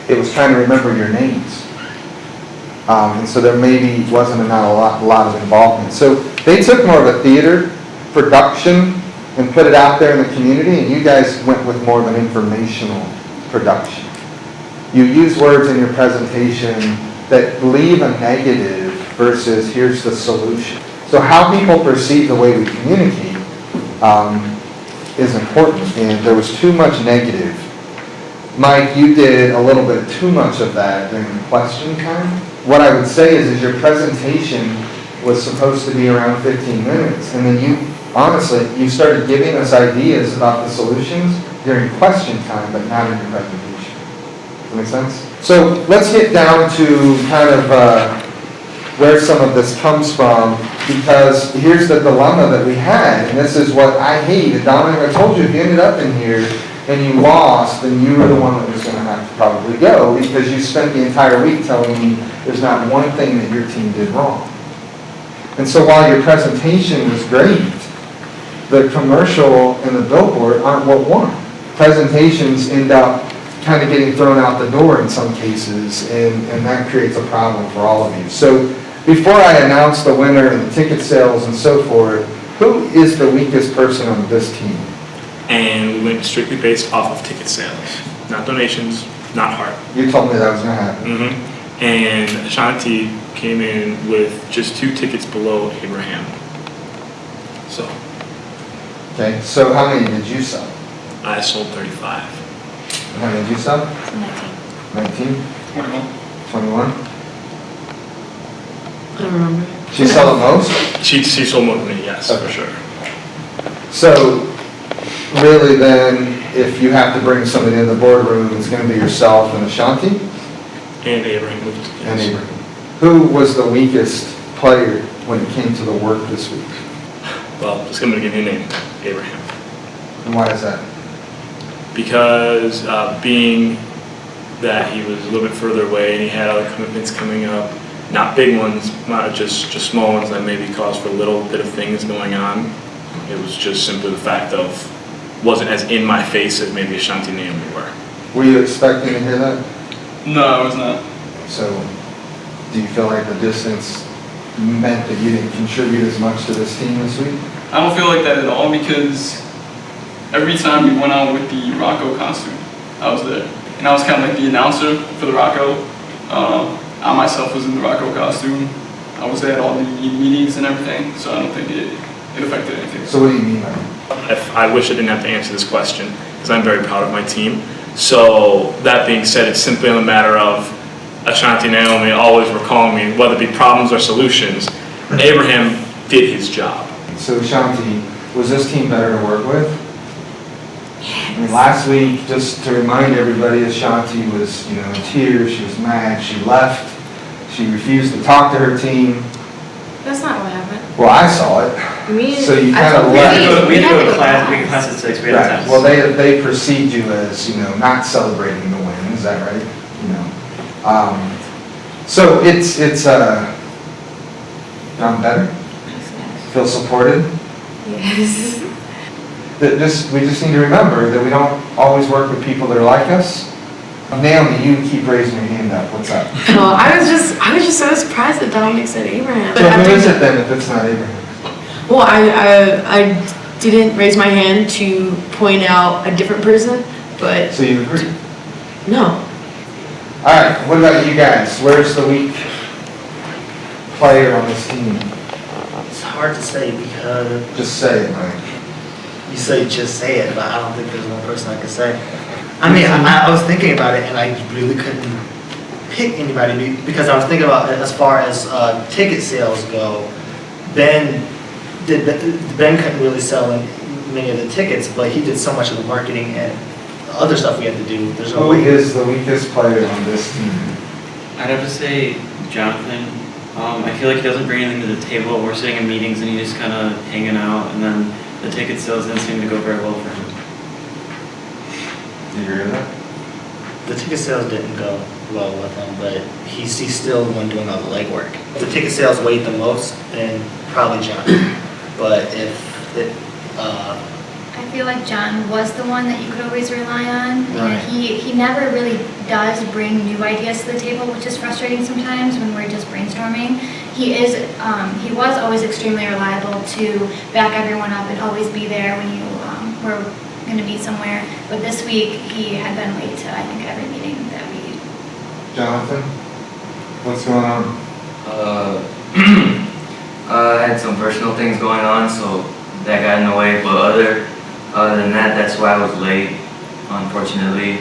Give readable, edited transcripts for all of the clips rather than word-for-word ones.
it was trying to remember your names. And so there maybe wasn't not a lot of involvement. So they took more of a theater production and put it out there in the community, and you guys went with more of an informational production. You use words in your presentation that leave a negative versus here's the solution. So how people perceive the way we communicate is important, and there was too much negative. Mike, you did a little bit too much of that during the question time. What I would say is your presentation was supposed to be around 15 minutes, and then you started giving us ideas about the solutions during question time, but not in your presentation. Does that make sense? So let's get down to kind of where some of this comes from, because here's the dilemma that we had, and this is what I hate. Dominic, I told you, if you ended up in here and you lost, then you were the one that was going to have to probably go, because you spent the entire week telling me there's not one thing that your team did wrong. And so while your presentation was great, the commercial and the billboard aren't what won. Presentations end up kind of getting thrown out the door in some cases, and that creates a problem for all of you. So before I announce the winner and the ticket sales and so forth, who is the weakest person on this team? And we went strictly based off of ticket sales, not donations, not heart. You told me that was going to happen. Mm-hmm. And Ashanti came in with just 2 tickets below Abraham. So. Okay, so how many did you sell? I sold 35. And how many did you sell? 19. 19? 21. I don't remember. She sold the most? She sold more than me, yes, okay. For sure. So, really then, if you have to bring somebody in the boardroom, it's going to be yourself and Ashanti? And Abraham. Yes. And Abraham. Who was the weakest player when it came to the work this week? Well, just going to give you a name, Abraham. And why is that? Because being that he was a little bit further away and he had other commitments coming up, not big ones, not just small ones that maybe caused for a little bit of things going on. It was just simply the fact of wasn't as in my face as maybe Ashanti and Naomi were. Were you expecting to hear that? No, I was not. So, do you feel like the distance meant that you didn't contribute as much to this team this week? I don't feel like that at all, because every time we went out with the Rocco costume, I was there. And I was kind of like the announcer for the Rocco. I myself was in the Rocco costume. I was at all the meetings and everything, so I don't think it affected anything. So what do you mean by that? I wish I didn't have to answer this question, because I'm very proud of my team. So that being said, it's simply on the matter of Ashanti and Naomi always were calling me, whether it be problems or solutions. Abraham did his job. So Ashanti, was this team better to work with? I mean, last week, just to remind everybody, Ashanti was, in tears. She was mad. She left. She refused to talk to her team. That's not what happened. Well, I saw it. So you kind of left. We had to go to class. We had class at 6. We had Right. Well, they perceived you as, not celebrating the win. Is that right? So it's gotten better. Feel supported. Yes. We just need to remember that we don't always work with people that are like us. Naomi, you keep raising your hand up. What's up? No, I was just so surprised that Dominic said Abraham. So who is it then if it's not Abraham? Well, I didn't raise my hand to point out a different person, but So you agree? no. All right. What about you guys? Where's the weak player on this team? It's hard to say because Just say it, Mike. you say just say it, but I don't think there's one person I could say. I mean, I was thinking about it, and I really couldn't pick anybody because I was thinking about it as far as ticket sales go. Ben couldn't really sell many of the tickets, but he did so much of the marketing and other stuff we had to do. There's no Who way. is the weakest player on this team? I'd have to say Jonathan. I feel like he doesn't bring anything to the table. We're sitting in meetings and he's just kind of hanging out, and then the ticket sales didn't seem to go very well for him. Do you agree with that? The ticket sales didn't go well with him, but he's still the one doing all the legwork. If the ticket sales weighed the most, then probably John. But if it, I feel like John was the one that you could always rely on. Right. And he never really does bring new ideas to the table, which is frustrating sometimes when we're just brainstorming. He was always extremely reliable to back everyone up and always be there when you were going to meet somewhere. But this week, he had been late to, I think, every meeting that we... Jonathan, what's going on? I had some personal things going on, so that got in the way. But other than that, that's why I was late, unfortunately.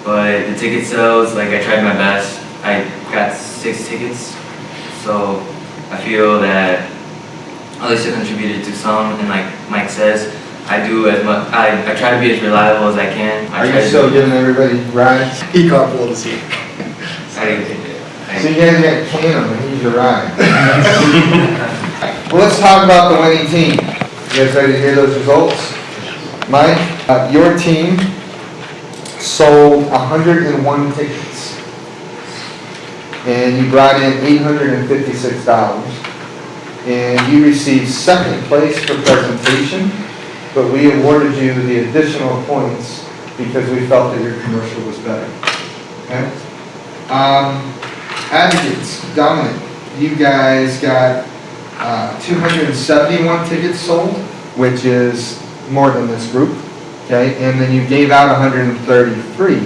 But the ticket sales, like I tried my best. I got 6 tickets, so I feel that at least I contributed to some. And like Mike says, I do as much. I try to be as reliable as I can. Are you still giving everybody rides? He carpooled us here. So you guys got Canham, and he's your ride. Well, let's talk about the winning team. You guys ready to hear those results? Mike, your team sold 101 tickets. And you brought in $856. And you received second place for presentation, but we awarded you the additional points because we felt that your commercial was better. Okay? Advocates, Dominic, you guys got 271 tickets sold, which is more than this group, okay? And then you gave out 133,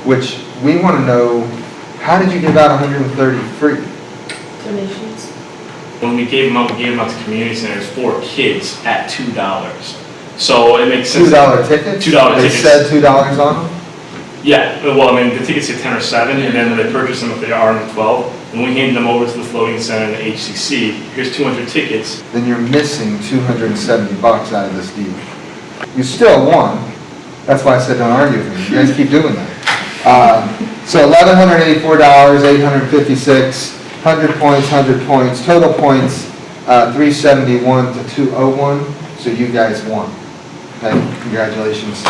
which we want to know, how did you give out 133? Donations. When we gave them out to community centers for kids at $2. So it makes sense. $2 tickets? $2 They tickets. said $2 on them? Yeah, well, I mean, the tickets say 10 or 7, and then when they purchase them, if they are in 12, and we hand them over to the floating center and the HCC, here's 200 tickets. Then you're missing $270 out of this deal. You still won. That's why I said don't argue with me. You guys keep doing that. So $1,184, 856, 100 points, total points 371 to 201. So you guys won. Okay, congratulations.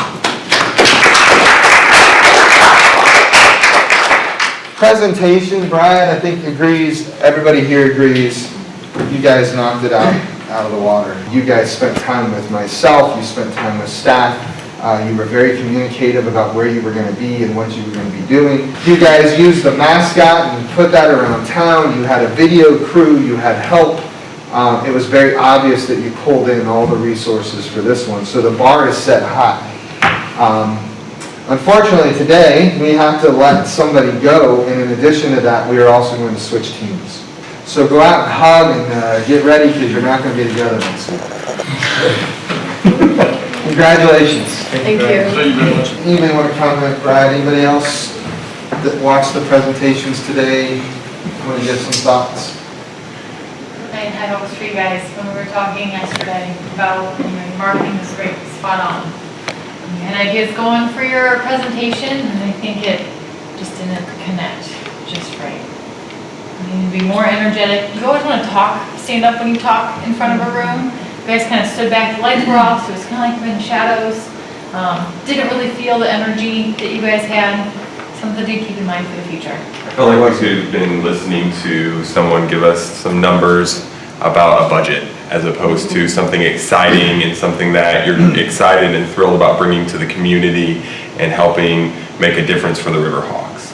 Presentation, Brian, I think agrees, everybody here agrees, you guys knocked it out of the water. You guys spent time with myself, you spent time with staff, you were very communicative about where you were going to be and what you were going to be doing. You guys used the mascot and put that around town, you had a video crew, you had help. It was very obvious that you pulled in all the resources for this one, so the bar is set high. Unfortunately, today, we have to let somebody go, and in addition to that, we are also going to switch teams. So go out and hug and get ready, because you're not going to be together next week. Congratulations. Thank you. Thank you very much. Anybody want to comment, Brad? Anybody else that watched the presentations today want to give some thoughts? I had hopes for you guys when we were talking yesterday about, your marketing is great, spot on. And ideas going for your presentation, and I think it just didn't connect just right. You need to be more energetic. You always want to talk, stand up when you talk in front of a room. You guys kind of stood back, the lights were off, so it was kind of like you're in shadows. Didn't really feel the energy that you guys had. Something to keep in mind for the future. I felt like we could have been listening to someone give us some numbers about a budget, as opposed to something exciting and something that you're excited and thrilled about bringing to the community and helping make a difference for the Riverhawks.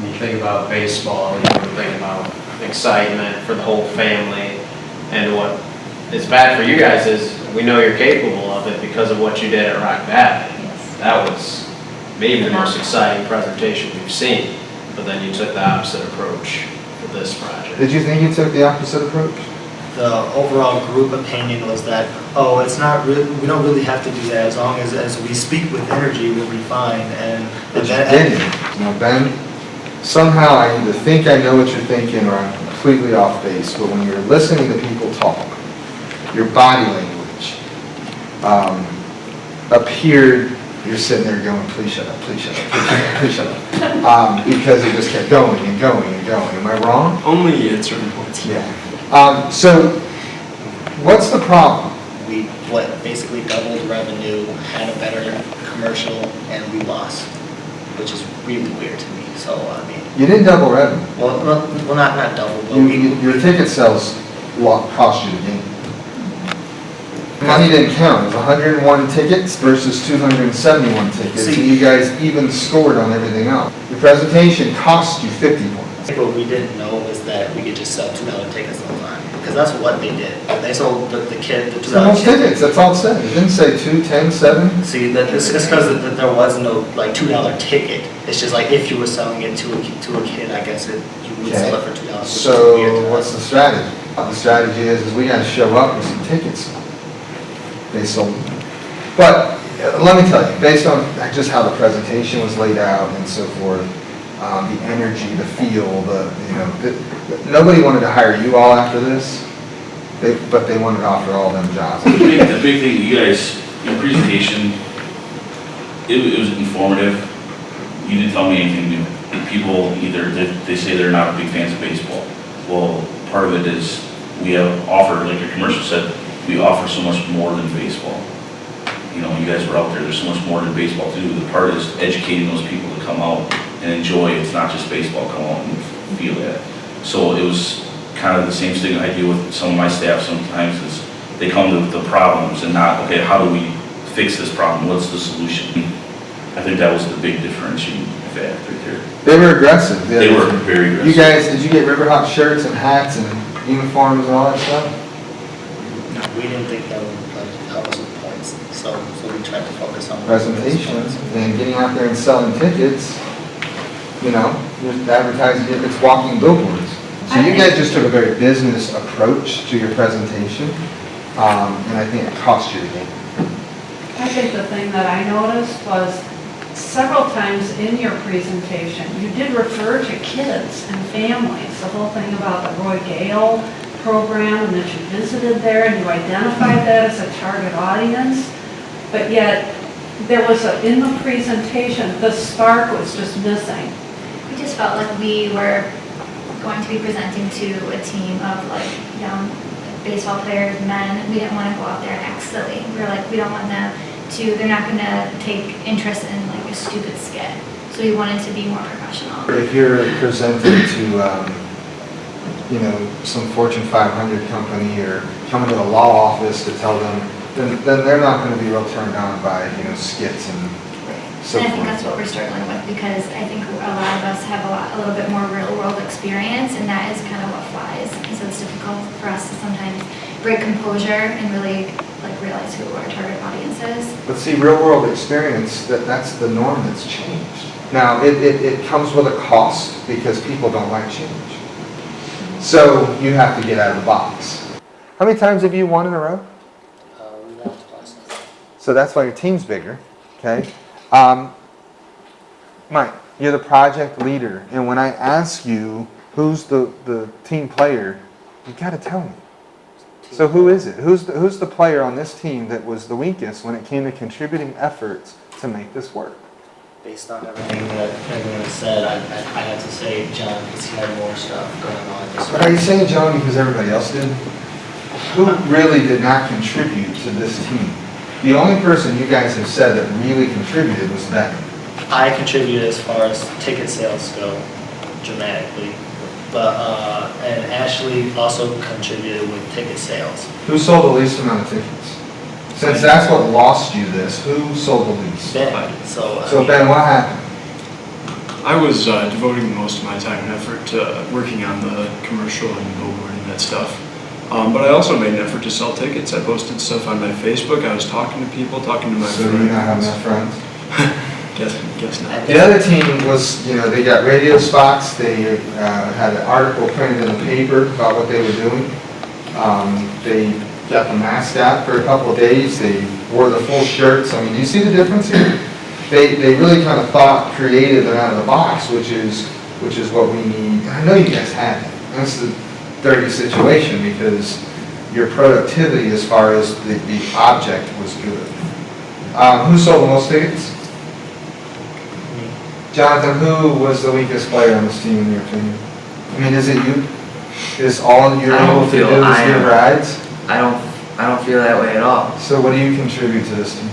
When you think about baseball, you think about excitement for the whole family, and what is bad for you guys is we know you're capable of it because of what you did at Rock Valley. Yes. That was maybe the most exciting presentation we've seen, but then you took the opposite approach for this project. Did you think you took the opposite approach? The overall group opinion was that, oh, it's not really, we don't really have to do that, as long as we speak with energy, we'll be fine. But you didn't. Now, Ben, somehow I either think I know what you're thinking or I'm completely off base, but when you're listening to people talk, your body language appeared, you're sitting there going, please shut up, please shut up, please shut up, please shut up. Because it just kept going and going and going. Am I wrong? Only at certain points. Yeah. So, what's the problem? We basically doubled revenue, had a better commercial, and we lost, which is really weird to me. So, I mean, You didn't double revenue. well, not double, but Your ticket sales cost you the game. Money didn't count, it was 101 tickets versus 271 tickets, and you guys even scored on everything else. Your presentation cost you 50 points. What we didn't know is that we could just sell $2 tickets all the time, because that's what they did. They sold the kid the $2 So most tickets, that's all it said. It didn't say 2, 10, 7. See, it's because there was no like $2 ticket. It's just like if you were selling it to a kid, I guess you would sell it for $2. So what's the strategy? The strategy is we gotta show up with some tickets. They sold them. But let me tell you, based on just how the presentation was laid out and so forth, the energy, the feel, nobody wanted to hire you all after this, but they wanted to offer all them jobs. The big thing, you guys, your presentation, it was informative. You didn't tell me anything new. People either, they say they're not big fans of baseball. Well, part of it is we have offered, like your commercial said, we offer so much more than baseball. You know, you guys were out there, there's so much more than baseball to do. The part is educating those people to come out and enjoy. It's not just baseball, come out and feel that. So it was kind of the same thing I deal with some of my staff sometimes is they come to the problems and not, okay, how do we fix this problem? What's the solution? I think that was the big differentiating factor right there. They were aggressive. They were very aggressive. You guys, did you get Riverhawk shirts and hats and uniforms and all that stuff? We didn't think that was the points, so we tried to focus on Presentations and getting out there and selling tickets, you're advertising it's walking billboards. So you guys just took a very business approach to your presentation, and I think it cost you the game. I think the thing that I noticed was several times in your presentation, you did refer to kids and families, the whole thing about the Roy Gale program and that you visited there and you identified that as a target audience, but yet there was in the presentation, the spark was just missing. We just felt like we were going to be presenting to a team of like young baseball players, men. We didn't want to go out there and act silly. We were like, we don't want them to, they're not going to take interest in like a stupid skit. So we wanted to be more professional. If you're presenting to, some Fortune 500 company or coming to a law office to tell them, then they're not going to be real turned on by, skits and so And I forth. think that's what we're struggling with because I think a lot of us have a little bit more real world experience and that is kind of what flies. And so it's difficult for us to sometimes break composure and really realize who our target audience is. But see, real world experience, that's the norm that's changed. Now, it comes with a cost because people don't like change. So you have to get out of the box. How many times have you won in a row? We lost twice. So that's why your team's bigger, okay? Mike, you're the project leader, and when I ask you who's the team player, you gotta tell me. So who is it? Who's the player on this team that was the weakest when it came to contributing efforts to make this work? Based on everything that everyone has said, I had to say John because he had more stuff going on. But are you saying John because everybody else did? Who really did not contribute to this team? The only person you guys have said that really contributed was Ben. I contributed as far as ticket sales go, dramatically. But and Ashley also contributed with ticket sales. Who sold the least amount of tickets? Since that's what lost you this, who sold the least? Ben. So Ben, what happened? I was devoting most of my time and effort to working on the commercial and billboard and that stuff. But I also made an effort to sell tickets. I posted stuff on my Facebook. I was talking to people, talking to my friends. So do you not have enough friends? Guess not. The other team was, they got radio spots. They had an article printed in the paper about what they were doing. They got the mascot for a couple of days. They wore the full shirts. I mean, do you see the difference here? They really kind of thought creative and out of the box, which is what we need. I know you guys had it. That's the dirty situation because your productivity as far as the object was good. Who sold the most tickets? Jonathan, who was the weakest player on this team in your opinion? I mean, is it you? Is all you're able to do is give rides? I don't feel that way at all. So what do you contribute to this team?